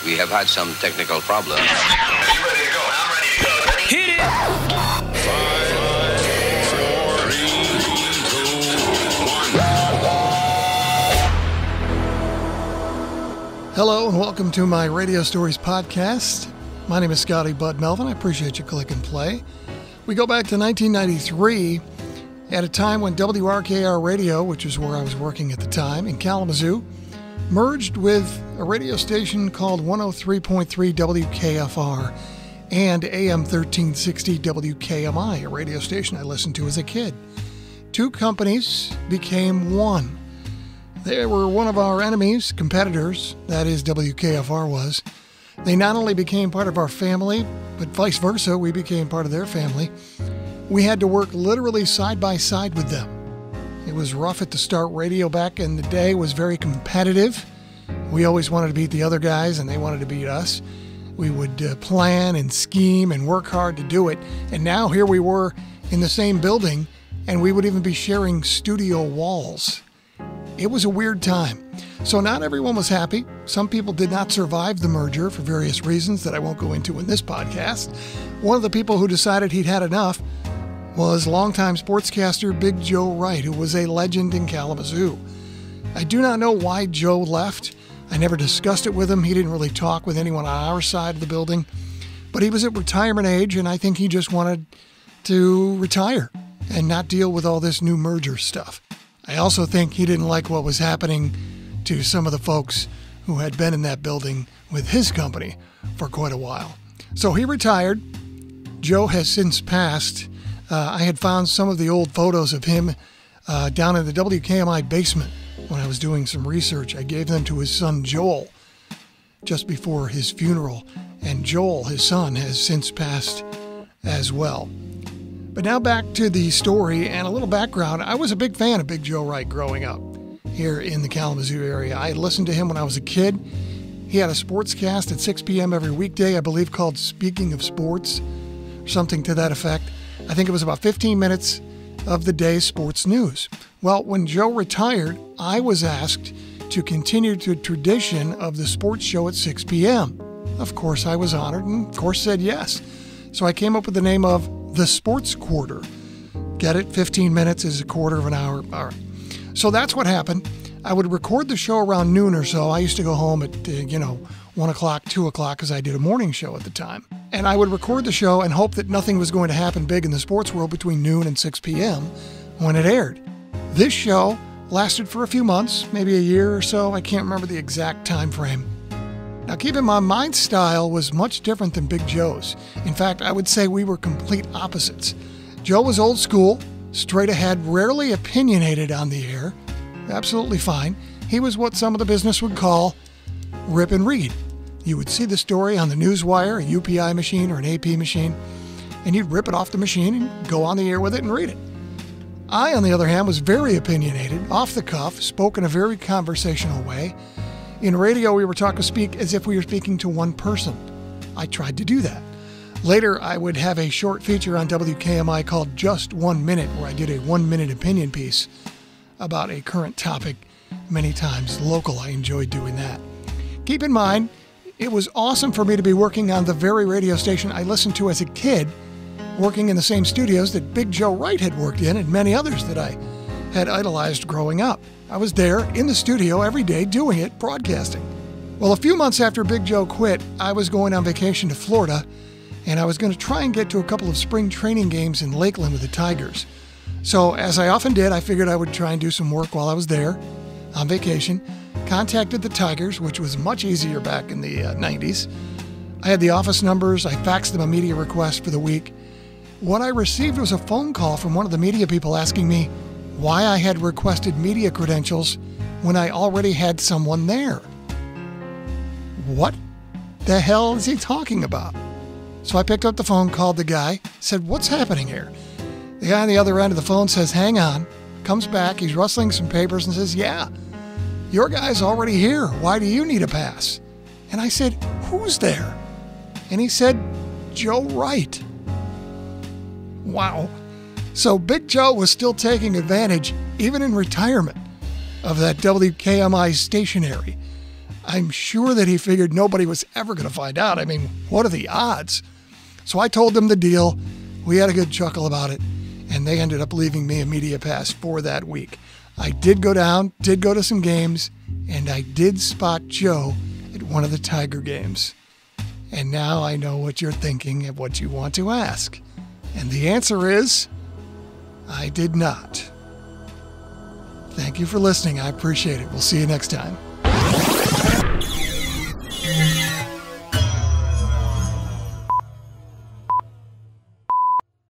We have had some technical problems. Are you ready to go? I'm ready to go. Ready? Hit it! 5, 4, 3, 2, 1. Hello and welcome to my Radio Stories podcast. My name is Scotty Bud Melvin. I appreciate you clicking play. We go back to 1993 at a time when WRKR Radio, which is where I was working at the time, in Kalamazoo, merged with a radio station called 103.3 WKFR and AM 1360 WKMI, a radio station I listened to as a kid. Two companies became one. They were one of our enemies, competitors, that is WKFR was. They not only became part of our family, but vice versa, we became part of their family. We had to work literally side by side with them. It was rough at the start. Radio back in the day was very competitive. We always wanted to beat the other guys, and they wanted to beat us. We would plan and scheme and work hard to do it. And now here we were in the same building, and we would even be sharing studio walls. It was a weird time. So not everyone was happy. Some people did not survive the merger for various reasons that I won't go into in this podcast. One of the people who decided he'd had enough was longtime sportscaster Big Joe Wright, who was a legend in Kalamazoo. I do not know why Joe left. I never discussed it with him. He didn't really talk with anyone on our side of the building. But he was at retirement age, and I think he just wanted to retire and not deal with all this new merger stuff. I also think he didn't like what was happening to some of the folks who had been in that building with his company for quite a while. So he retired. Joe has since passed. I had found some of the old photos of him down in the WKMI basement when I was doing some research. I gave them to his son Joel just before his funeral, and Joel, his son, has since passed as well. But now back to the story and a little background. I was a big fan of Big Joe Wright growing up here in the Kalamazoo area. I listened to him when I was a kid. He had a sportscast at 6 p.m. every weekday, I believe called Speaking of Sports, something to that effect. I think it was about 15 minutes of the day's sports news. Well, when Joe retired, I was asked to continue the tradition of the sports show at 6 p.m. Of course, I was honored and, of course, said yes. So I came up with the name of The Sports Quarter. Get it? 15 minutes is a quarter of an hour. All right. So that's what happened. I would record the show around noon or so. I used to go home at, 1 o'clock, 2 o'clock, because I did a morning show at the time. And I would record the show and hope that nothing was going to happen big in the sports world between noon and 6 p.m. when it aired. This show lasted for a few months, maybe a year or so. I can't remember the exact time frame. Now keep in mind, my style was much different than Big Joe's. In fact, I would say we were complete opposites. Joe was old school, straight ahead, rarely opinionated on the air. Absolutely fine. He was what some of the business would call rip and read. You would see the story on the newswire, a UPI machine or an AP machine, and you'd rip it off the machine and go on the air with it and read it. I, on the other hand, was very opinionated, off the cuff, spoke in a very conversational way. In radio, we were taught to speak as if we were speaking to one person. I tried to do that. Later, I would have a short feature on WKMI called Just 1 Minute, where I did a 1-minute opinion piece about a current topic, many times local. I enjoyed doing that. Keep in mind, it was awesome for me to be working on the very radio station I listened to as a kid, working in the same studios that Big Joe Wright had worked in and many others that I had idolized growing up. I was there in the studio every day doing it, broadcasting. Well, a few months after Big Joe quit, I was going on vacation to Florida, and I was going to try and get to a couple of spring training games in Lakeland with the Tigers. So, as I often did, I figured I would try and do some work while I was there on vacation. Contacted the Tigers, which was much easier back in the 90s. I had the office numbers. I faxed them a media request for the week. What I received was a phone call from one of the media people asking me why I had requested media credentials when I already had someone there. What the hell is he talking about? So I picked up the phone, called the guy, said, "What's happening here?" The guy on the other end of the phone says, "Hang on," comes back, he's rustling some papers and says, "Yeah, your guy's already here. Why do you need a pass?" And I said, "Who's there?" And he said, "Joe Wright." Wow. So Big Joe was still taking advantage, even in retirement, of that WKMI stationery. I'm sure that he figured nobody was ever going to find out. I mean, what are the odds? So I told them the deal. We had a good chuckle about it, and they ended up leaving me a media pass for that week. I did go down, did go to some games, and I did spot Joe at one of the Tiger games. And now I know what you're thinking and what you want to ask. And the answer is, I did not. Thank you for listening. I appreciate it. We'll see you next time.